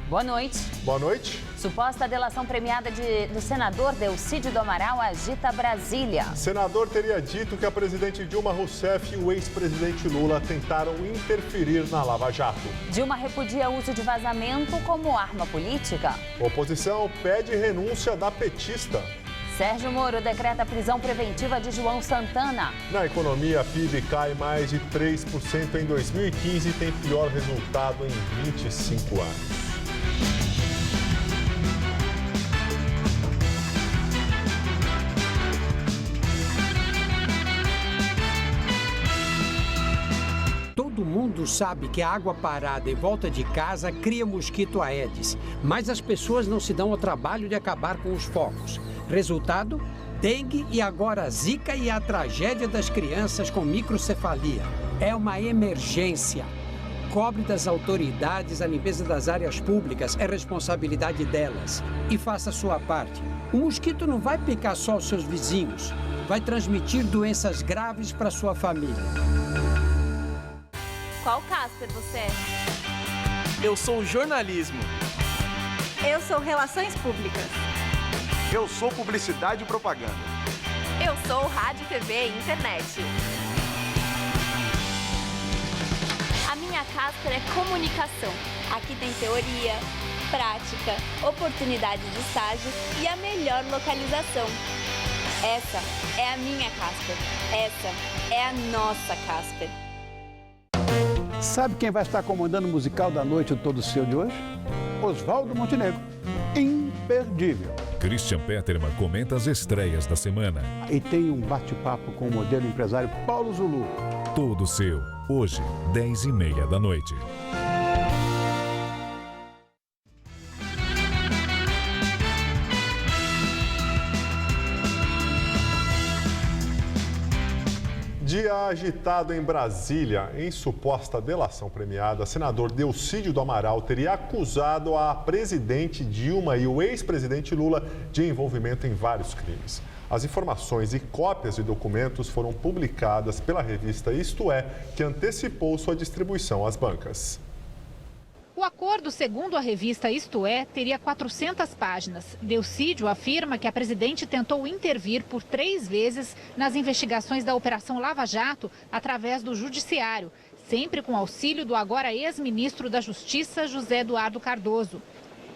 Boa noite. Boa noite. Suposta delação premiada do senador Delcídio do Amaral agita Brasília. O senador teria dito que a presidente Dilma Rousseff e o ex-presidente Lula tentaram interferir na Lava Jato. Dilma repudia o uso de vazamento como arma política. Oposição pede renúncia da petista. Sérgio Moro decreta prisão preventiva de João Santana. Na economia, a PIB cai mais de 3% em 2015 e tem pior resultado em 25 anos. Todo mundo sabe que a água parada em volta de casa cria mosquito Aedes, mas as pessoas não se dão ao trabalho de acabar com os focos. Resultado? Dengue e agora zika e a tragédia das crianças com microcefalia. É uma emergência. Cobre das autoridades a limpeza das áreas públicas, é responsabilidade delas. E faça a sua parte. O mosquito não vai picar só os seus vizinhos, vai transmitir doenças graves para sua família. Qual Casper você é? Eu sou jornalismo. Eu sou relações públicas. Eu sou publicidade e propaganda. Eu sou rádio, TV e internet. A minha Casper é comunicação. Aqui tem teoria, prática, oportunidade de estágio e a melhor localização. Essa é a minha Casper. Essa é a nossa Casper. Sabe quem vai estar comandando o musical da noite do Todo Seu de hoje? Oswaldo Montenegro. Imperdível. Christian Petermann comenta as estreias da semana. E tem um bate-papo com o modelo empresário Paulo Zulu. Todo Seu, hoje, 10h30 da noite. Dia agitado em Brasília. Em suposta delação premiada, senador Delcídio do Amaral teria acusado a presidente Dilma e o ex-presidente Lula de envolvimento em vários crimes. As informações e cópias de documentos foram publicadas pela revista Isto É, que antecipou sua distribuição às bancas. O acordo, segundo a revista Isto É, teria 400 páginas. Delcídio afirma que a presidente tentou intervir por 3 vezes nas investigações da Operação Lava Jato através do Judiciário, sempre com auxílio do agora ex-ministro da Justiça, José Eduardo Cardoso.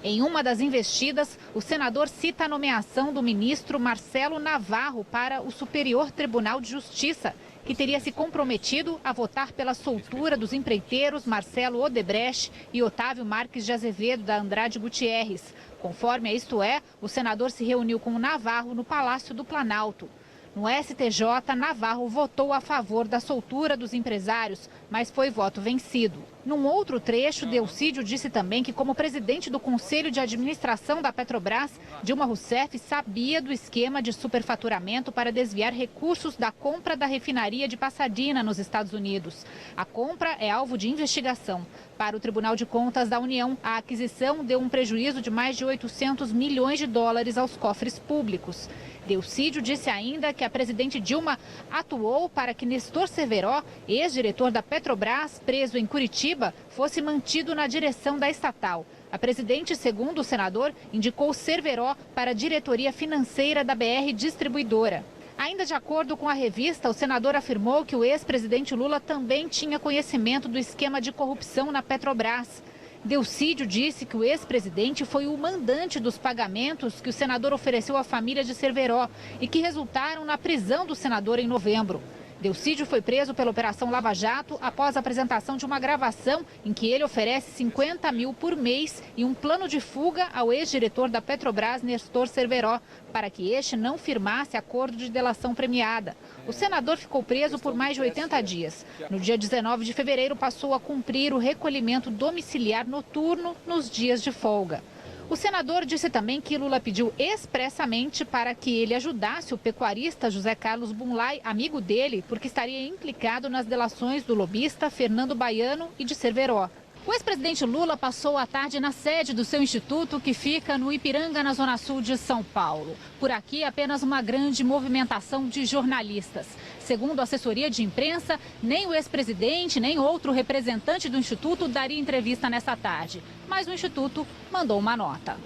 Em uma das investidas, o senador cita a nomeação do ministro Marcelo Navarro para o Superior Tribunal de Justiça, que teria se comprometido a votar pela soltura dos empreiteiros Marcelo Odebrecht e Otávio Marques de Azevedo, da Andrade Gutierrez. Conforme a Isto É, o senador se reuniu com o Navarro no Palácio do Planalto. No STJ, Navarro votou a favor da soltura dos empresários, mas foi voto vencido. Num outro trecho, Delcídio disse também que, como presidente do Conselho de Administração da Petrobras, Dilma Rousseff sabia do esquema de superfaturamento para desviar recursos da compra da refinaria de Pasadena, nos Estados Unidos. A compra é alvo de investigação. Para o Tribunal de Contas da União, a aquisição deu um prejuízo de mais de 800 milhões de dólares aos cofres públicos. Delcídio disse ainda que a presidente Dilma atuou para que Nestor Cerveró, ex-diretor da Petrobras, preso em Curitiba, fosse mantido na direção da estatal. A presidente, segundo o senador, indicou Cerveró para a diretoria financeira da BR Distribuidora. Ainda de acordo com a revista, o senador afirmou que o ex-presidente Lula também tinha conhecimento do esquema de corrupção na Petrobras. Delcídio disse que o ex-presidente foi o mandante dos pagamentos que o senador ofereceu à família de Cerveró e que resultaram na prisão do senador em novembro. Delcídio foi preso pela Operação Lava Jato após a apresentação de uma gravação em que ele oferece 50 mil por mês e um plano de fuga ao ex-diretor da Petrobras, Nestor Cerveró, para que este não firmasse acordo de delação premiada. O senador ficou preso por mais de 80 dias. No dia 19 de fevereiro, passou a cumprir o recolhimento domiciliar noturno nos dias de folga. O senador disse também que Lula pediu expressamente para que ele ajudasse o pecuarista José Carlos Bunlai, amigo dele, porque estaria implicado nas delações do lobista Fernando Baiano e de Cerveró. O ex-presidente Lula passou a tarde na sede do seu instituto, que fica no Ipiranga, na zona sul de São Paulo. Por aqui, apenas uma grande movimentação de jornalistas. Segundo a assessoria de imprensa, nem o ex-presidente, nem outro representante do instituto daria entrevista nessa tarde. Mas o instituto mandou uma nota.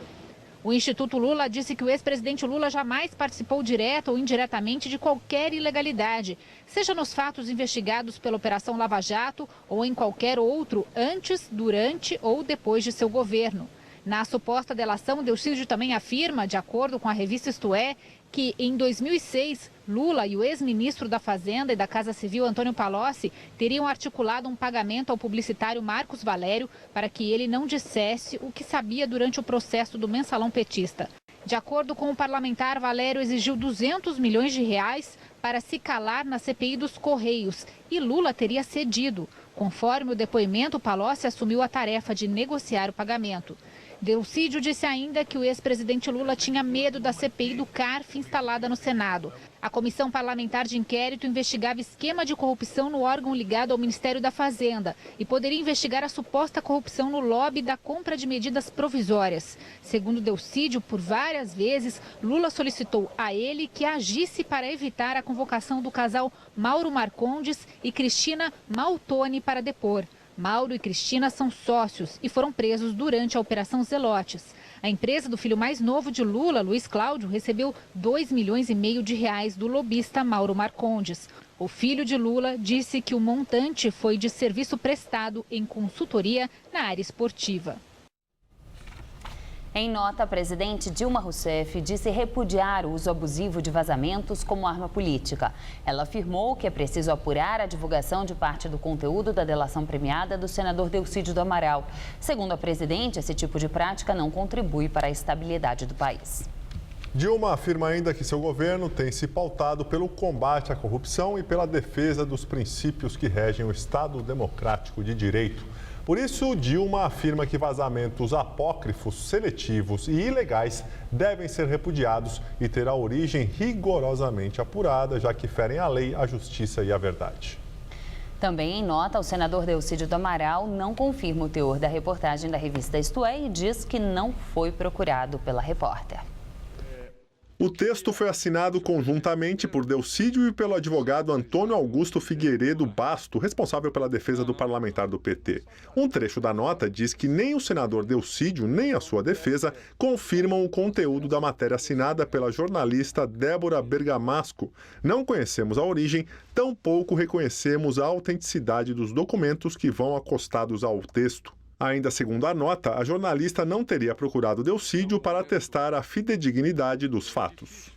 O Instituto Lula disse que o ex-presidente Lula jamais participou direta ou indiretamente de qualquer ilegalidade, seja nos fatos investigados pela Operação Lava Jato ou em qualquer outro antes, durante ou depois de seu governo. Na suposta delação, Delcídio também afirma, de acordo com a revista Isto É, que em 2006, Lula e o ex-ministro da Fazenda e da Casa Civil, Antônio Palocci, teriam articulado um pagamento ao publicitário Marcos Valério para que ele não dissesse o que sabia durante o processo do mensalão petista. De acordo com o parlamentar, Valério exigiu 200 milhões de reais para se calar na CPI dos Correios e Lula teria cedido. Conforme o depoimento, Palocci assumiu a tarefa de negociar o pagamento. Delcídio disse ainda que o ex-presidente Lula tinha medo da CPI do CARF instalada no Senado. A Comissão Parlamentar de Inquérito investigava esquema de corrupção no órgão ligado ao Ministério da Fazenda e poderia investigar a suposta corrupção no lobby da compra de medidas provisórias. Segundo Delcídio, por várias vezes, Lula solicitou a ele que agisse para evitar a convocação do casal Mauro Marcondes e Cristina Maltoni para depor. Mauro e Cristina são sócios e foram presos durante a Operação Zelotes. A empresa do filho mais novo de Lula, Luiz Cláudio, recebeu 2,5 milhões de reais do lobista Mauro Marcondes. O filho de Lula disse que o montante foi de serviço prestado em consultoria na área esportiva. Em nota, a presidente Dilma Rousseff disse repudiar o uso abusivo de vazamentos como arma política. Ela afirmou que é preciso apurar a divulgação de parte do conteúdo da delação premiada do senador Delcídio do Amaral. Segundo a presidente, esse tipo de prática não contribui para a estabilidade do país. Dilma afirma ainda que seu governo tem se pautado pelo combate à corrupção e pela defesa dos princípios que regem o Estado Democrático de Direito. Por isso, Dilma afirma que vazamentos apócrifos, seletivos e ilegais devem ser repudiados e ter a origem rigorosamente apurada, já que ferem a lei, a justiça e a verdade. Também em nota, o senador Delcídio do Amaral não confirma o teor da reportagem da revista Isto É e diz que não foi procurado pela repórter. O texto foi assinado conjuntamente por Delcídio e pelo advogado Antônio Augusto Figueiredo Basto, responsável pela defesa do parlamentar do PT. Um trecho da nota diz que nem o senador Delcídio, nem a sua defesa confirmam o conteúdo da matéria assinada pela jornalista Débora Bergamasco. Não conhecemos a origem, tampouco reconhecemos a autenticidade dos documentos que vão acostados ao texto. Ainda segundo a nota, a jornalista não teria procurado Delcídio para atestar a fidedignidade dos fatos.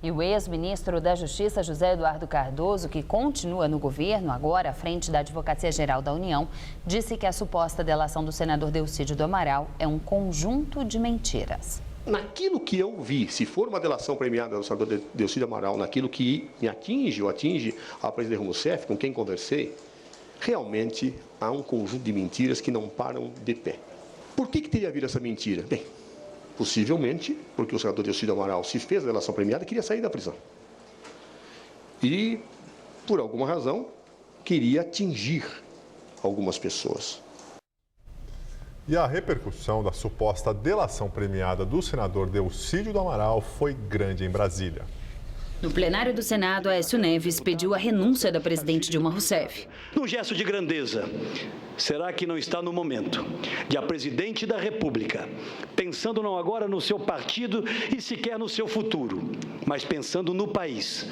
E o ex-ministro da Justiça, José Eduardo Cardoso, que continua no governo, agora à frente da Advocacia Geral da União, disse que a suposta delação do senador Delcídio do Amaral é um conjunto de mentiras. Naquilo que eu vi, se for uma delação premiada do senador Delcídio do Amaral, naquilo que me atinge ou atinge a presidente Rousseff, com quem conversei, realmente há um conjunto de mentiras que não param de pé. Por que teria havido essa mentira? Bem, possivelmente porque o senador Delcídio Amaral se fez a delação premiada e queria sair da prisão. E, por alguma razão, queria atingir algumas pessoas. E a repercussão da suposta delação premiada do senador Delcídio do Amaral foi grande em Brasília. No plenário do Senado, Aécio Neves pediu a renúncia da presidente Dilma Rousseff. Num gesto de grandeza, será que não está no momento de a presidente da República, pensando não agora no seu partido e sequer no seu futuro, mas pensando no país,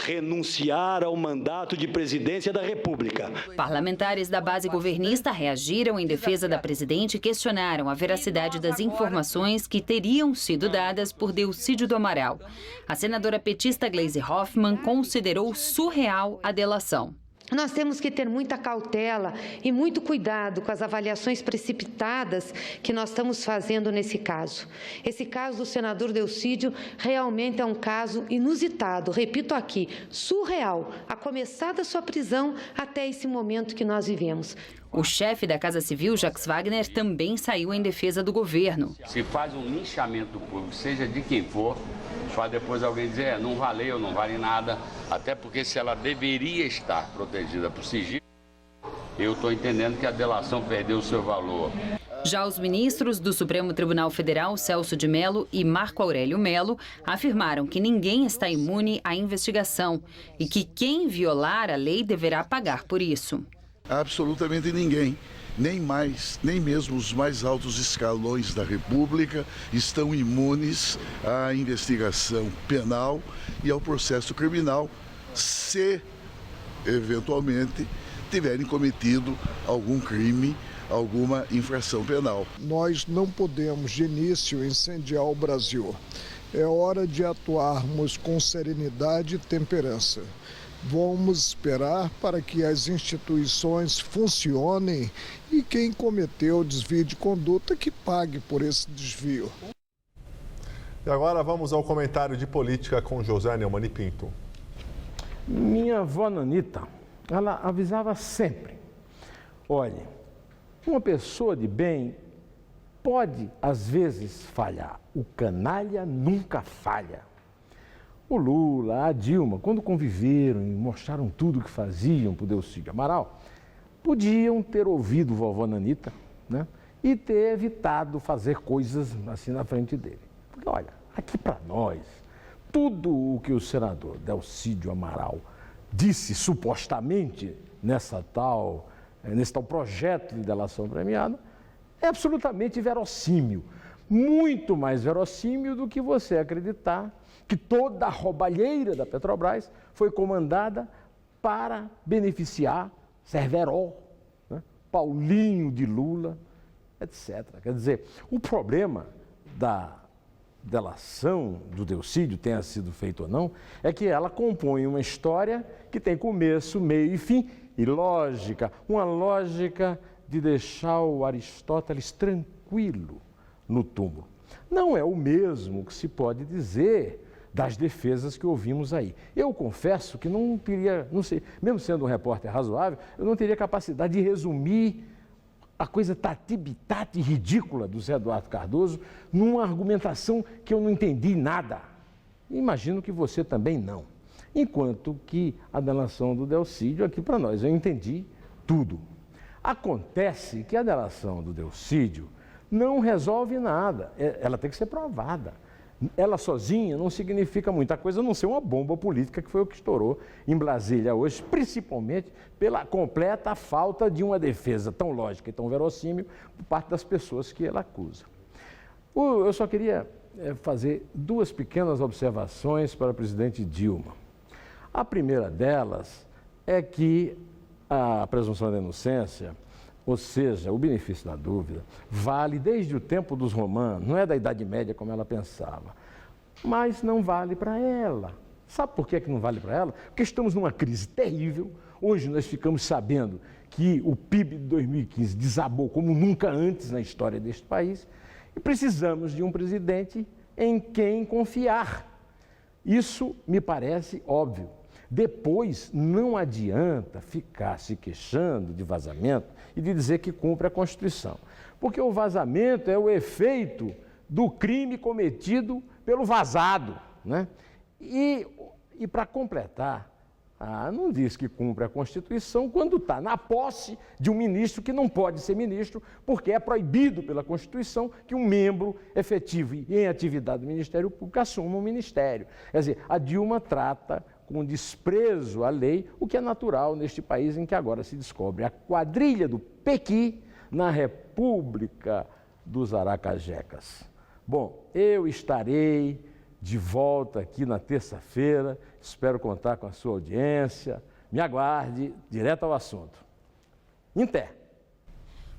renunciar ao mandato de presidência da República? Parlamentares da base governista reagiram em defesa da presidente e questionaram a veracidade das informações que teriam sido dadas por Delcídio do Amaral. A senadora petista Gleisi Hoffmann considerou surreal a delação. Nós temos que ter muita cautela e muito cuidado com as avaliações precipitadas que nós estamos fazendo nesse caso. Esse caso do senador Delcídio realmente é um caso inusitado, repito aqui, surreal, a começar da sua prisão até esse momento que nós vivemos. O chefe da Casa Civil, Jacques Wagner, também saiu em defesa do governo. Se faz um linchamento do público, seja de quem for, para depois alguém dizer, não valeu, não vale nada, até porque se ela deveria estar protegida por sigilo, eu estou entendendo que a delação perdeu o seu valor. Já os ministros do Supremo Tribunal Federal, Celso de Mello e Marco Aurélio Mello, afirmaram que ninguém está imune à investigação e que quem violar a lei deverá pagar por isso. Absolutamente ninguém, nem mesmo os mais altos escalões da República estão imunes à investigação penal e ao processo criminal, se eventualmente tiverem cometido algum crime, alguma infração penal. Nós não podemos, de início, incendiar o Brasil. É hora de atuarmos com serenidade e temperança. Vamos esperar para que as instituições funcionem e quem cometeu desvio de conduta que pague por esse desvio. E agora vamos ao comentário de política com José Neumann e Pinto. Minha avó Nanita, ela avisava sempre, olha, uma pessoa de bem pode, às vezes, falhar. O canalha nunca falha. O Lula, a Dilma, quando conviveram e mostraram tudo o que faziam para o Delcídio Amaral, podiam ter ouvido vovó Nanita, né? E ter evitado fazer coisas assim na frente dele. Porque, olha, aqui para nós, tudo o que o senador Delcídio Amaral disse supostamente nesse tal projeto de delação premiada, é absolutamente verossímil. Muito mais verossímil do que você acreditar que toda a roubalheira da Petrobras foi comandada para beneficiar Cerveró, né? Paulinho de Lula, etc. Quer dizer, o problema da delação do Delcídio, tenha sido feito ou não, é que ela compõe uma história que tem começo, meio e fim, e lógica, uma lógica de deixar o Aristóteles tranquilo no túmulo. Não é o mesmo que se pode dizer das defesas que ouvimos aí. Eu confesso que não teria, não sei, mesmo sendo um repórter razoável, eu não teria capacidade de resumir a coisa tati-bitati ridícula do Zé Eduardo Cardoso numa argumentação que eu não entendi nada. Imagino que você também não. Enquanto que a delação do Delcídio, aqui para nós, eu entendi tudo. Acontece que a delação do Delcídio não resolve nada, ela tem que ser provada. Ela sozinha não significa muita coisa, a não ser uma bomba política, que foi o que estourou em Brasília hoje, principalmente pela completa falta de uma defesa tão lógica e tão verossímil por parte das pessoas que ela acusa. Eu só queria fazer duas pequenas observações para a presidente Dilma. A primeira delas é que a presunção de inocência, ou seja, o benefício da dúvida, vale desde o tempo dos romanos, não é da Idade Média como ela pensava, mas não vale para ela. Sabe por que não vale para ela? Porque estamos numa crise terrível. Hoje nós ficamos sabendo que o PIB de 2015 desabou como nunca antes na história deste país e precisamos de um presidente em quem confiar. Isso me parece óbvio. Depois, não adianta ficar se queixando de vazamento e de dizer que cumpre a Constituição. Porque o vazamento é o efeito do crime cometido pelo vazado, né? E para completar, não diz que cumpre a Constituição quando está na posse de um ministro que não pode ser ministro, porque é proibido pela Constituição que um membro efetivo e em atividade do Ministério Público assuma um ministério. Quer dizer, a Dilma trata com desprezo à lei, o que é natural neste país em que agora se descobre a quadrilha do Pequi na República dos Aracajecas. Bom, eu estarei de volta aqui na terça-feira, espero contar com a sua audiência, me aguarde, direto ao assunto. Em pé.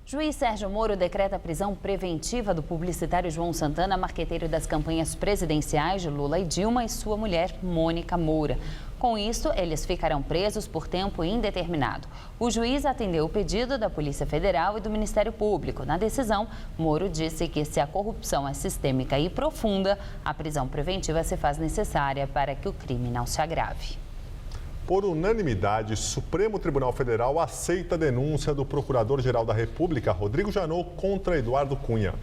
Juiz Sérgio Moro decreta a prisão preventiva do publicitário João Santana, marqueteiro das campanhas presidenciais de Lula e Dilma, e sua mulher, Mônica Moura. Com isso, eles ficarão presos por tempo indeterminado. O juiz atendeu o pedido da Polícia Federal e do Ministério Público. Na decisão, Moro disse que se a corrupção é sistêmica e profunda, a prisão preventiva se faz necessária para que o crime não se agrave. Por unanimidade, Supremo Tribunal Federal aceita a denúncia do Procurador-Geral da República, Rodrigo Janot, contra Eduardo Cunha.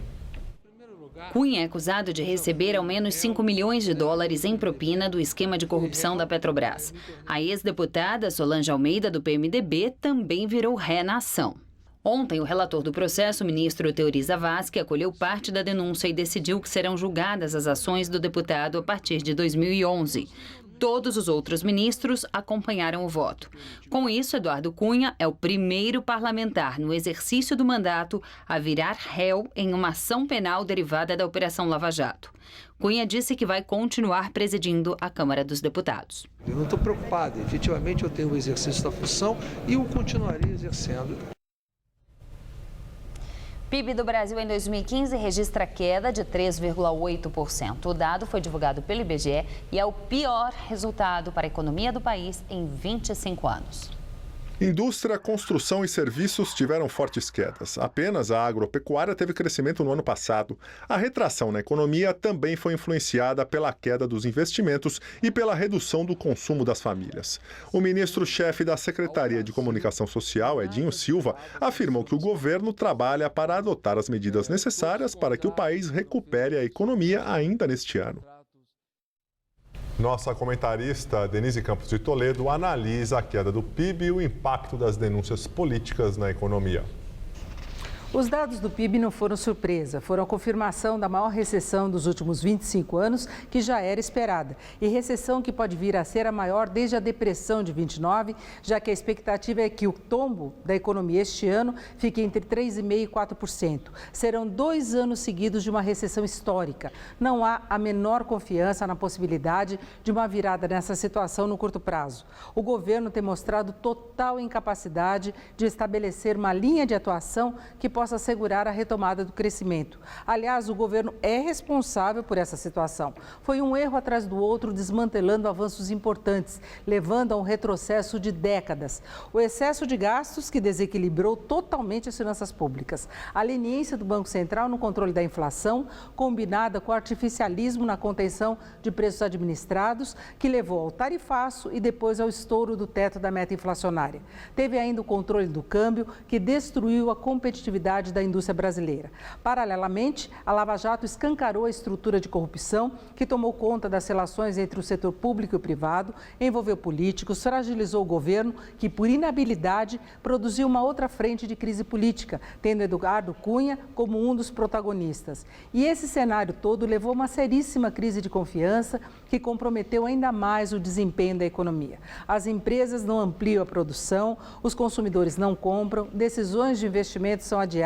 Cunha é acusado de receber ao menos 5 milhões de dólares em propina do esquema de corrupção da Petrobras. A ex-deputada Solange Almeida, do PMDB, também virou ré na ação. Ontem, o relator do processo, o ministro Teori Zavascki, acolheu parte da denúncia e decidiu que serão julgadas as ações do deputado a partir de 2011. Todos os outros ministros acompanharam o voto. Com isso, Eduardo Cunha é o primeiro parlamentar no exercício do mandato a virar réu em uma ação penal derivada da Operação Lava Jato. Cunha disse que vai continuar presidindo a Câmara dos Deputados. Eu não estou preocupado. Efetivamente, eu tenho o exercício da função e o continuarei exercendo. PIB do Brasil em 2015 registra queda de 3,8%. O dado foi divulgado pelo IBGE e é o pior resultado para a economia do país em 25 anos. Indústria, construção e serviços tiveram fortes quedas. Apenas a agropecuária teve crescimento no ano passado. A retração na economia também foi influenciada pela queda dos investimentos e pela redução do consumo das famílias. O ministro-chefe da Secretaria de Comunicação Social, Edinho Silva, afirmou que o governo trabalha para adotar as medidas necessárias para que o país recupere a economia ainda neste ano. Nossa comentarista Denise Campos de Toledo analisa a queda do PIB e o impacto das denúncias políticas na economia. Os dados do PIB não foram surpresa, foram a confirmação da maior recessão dos últimos 25 anos, que já era esperada. E recessão que pode vir a ser a maior desde a depressão de 29, já que a expectativa é que o tombo da economia este ano fique entre 3,5% e 4%. Serão 2 anos seguidos de uma recessão histórica. Não há a menor confiança na possibilidade de uma virada nessa situação no curto prazo. O governo tem mostrado total incapacidade de estabelecer uma linha de atuação que possa assegurar a retomada do crescimento. Aliás, o governo é responsável por essa situação. Foi um erro atrás do outro, desmantelando avanços importantes, levando a um retrocesso de décadas. O excesso de gastos que desequilibrou totalmente as finanças públicas. A leniência do Banco Central no controle da inflação, combinada com o artificialismo na contenção de preços administrados, que levou ao tarifaço e depois ao estouro do teto da meta inflacionária. Teve ainda o controle do câmbio, que destruiu a competitividade da indústria brasileira. Paralelamente, a Lava Jato escancarou a estrutura de corrupção que tomou conta das relações entre o setor público e o privado, envolveu políticos, fragilizou o governo, que por inabilidade produziu uma outra frente de crise política, tendo Eduardo Cunha como um dos protagonistas. E esse cenário todo levou a uma seríssima crise de confiança que comprometeu ainda mais o desempenho da economia. As empresas não ampliam a produção, os consumidores não compram, decisões de investimento são adiadas.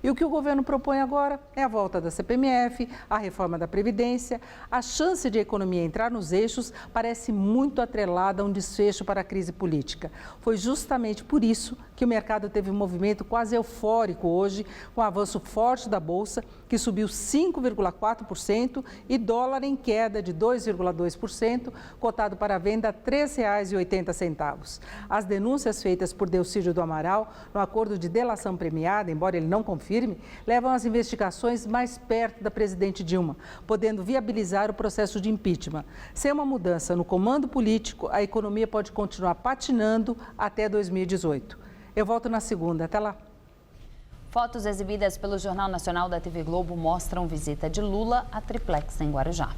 E o que o governo propõe agora é a volta da CPMF, a reforma da Previdência. A chance de a economia entrar nos eixos parece muito atrelada a um desfecho para a crise política. Foi justamente por isso que o mercado teve um movimento quase eufórico hoje, com o avanço forte da Bolsa, que subiu 5,4%, e dólar em queda de 2,2%, cotado para venda a R$ 3,80. As denúncias feitas por Delcídio do Amaral no acordo de delação premiada, embora ele não confirme, levam as investigações mais perto da presidente Dilma, podendo viabilizar o processo de impeachment. Sem uma mudança no comando político, a economia pode continuar patinando até 2018. Eu volto na segunda. Até lá. Fotos exibidas pelo Jornal Nacional da TV Globo mostram visita de Lula à Triplex em Guarujá.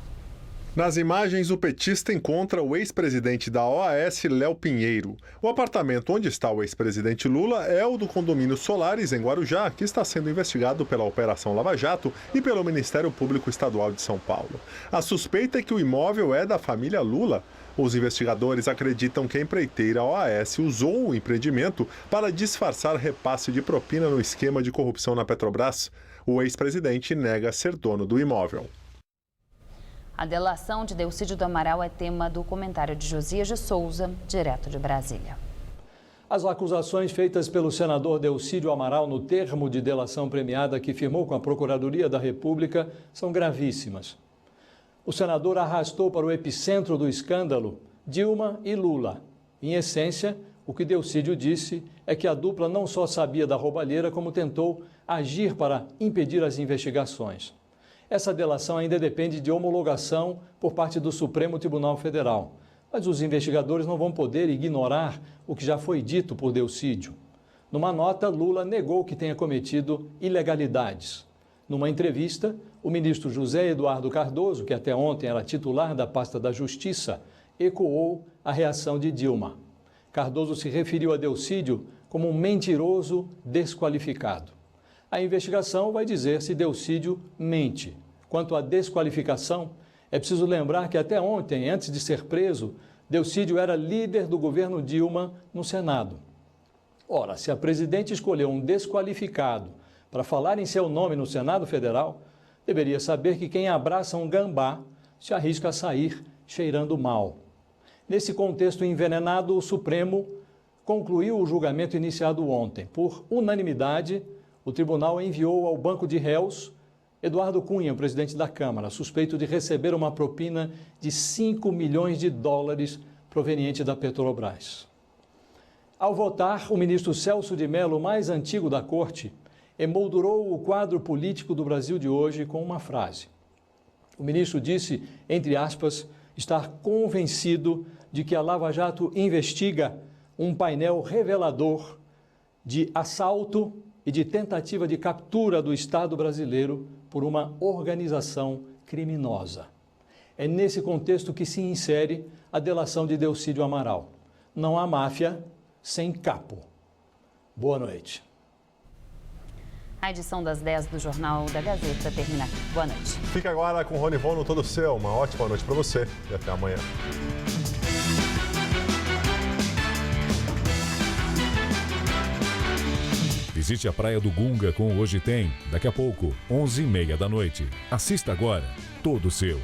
Nas imagens, o petista encontra o ex-presidente da OAS, Léo Pinheiro. O apartamento onde está o ex-presidente Lula é o do condomínio Solares, em Guarujá, que está sendo investigado pela Operação Lava Jato e pelo Ministério Público Estadual de São Paulo. A suspeita é que o imóvel é da família Lula. Os investigadores acreditam que a empreiteira OAS usou o empreendimento para disfarçar repasse de propina no esquema de corrupção na Petrobras. O ex-presidente nega ser dono do imóvel. A delação de Delcídio do Amaral é tema do comentário de Josias de Souza, direto de Brasília. As acusações feitas pelo senador Delcídio Amaral no termo de delação premiada que firmou com a Procuradoria da República são gravíssimas. O senador arrastou para o epicentro do escândalo Dilma e Lula. Em essência, o que Delcídio disse é que a dupla não só sabia da roubalheira, como tentou agir para impedir as investigações. Essa delação ainda depende de homologação por parte do Supremo Tribunal Federal. Mas os investigadores não vão poder ignorar o que já foi dito por Delcídio. Numa nota, Lula negou que tenha cometido ilegalidades. Numa entrevista, o ministro José Eduardo Cardoso, que até ontem era titular da pasta da Justiça, ecoou a reação de Dilma. Cardoso se referiu a Delcídio como um mentiroso desqualificado. A investigação vai dizer se Delcídio mente. Quanto à desqualificação, é preciso lembrar que até ontem, antes de ser preso, Delcídio era líder do governo Dilma no Senado. Ora, se a presidente escolheu um desqualificado para falar em seu nome no Senado Federal, deveria saber que quem abraça um gambá se arrisca a sair cheirando mal. Nesse contexto envenenado, o Supremo concluiu o julgamento iniciado ontem. Por unanimidade, o tribunal enviou ao banco de réus Eduardo Cunha, presidente da Câmara, suspeito de receber uma propina de 5 milhões de dólares proveniente da Petrobras. Ao votar, o ministro Celso de Mello, mais antigo da corte, emoldurou o quadro político do Brasil de hoje com uma frase. O ministro disse, entre aspas, estar convencido de que a Lava Jato investiga um painel revelador de assalto e de tentativa de captura do Estado brasileiro por uma organização criminosa. É nesse contexto que se insere a delação de Delcídio Amaral. Não há máfia sem capo. Boa noite. A edição das 10 do Jornal da Gazeta termina aqui. Boa noite. Fica agora com o Rony Von no Todo Seu. Uma ótima noite para você e até amanhã. Visite a Praia do Gunga com o Hoje Tem. Daqui a pouco, 11h30 da noite. Assista agora, Todo Seu.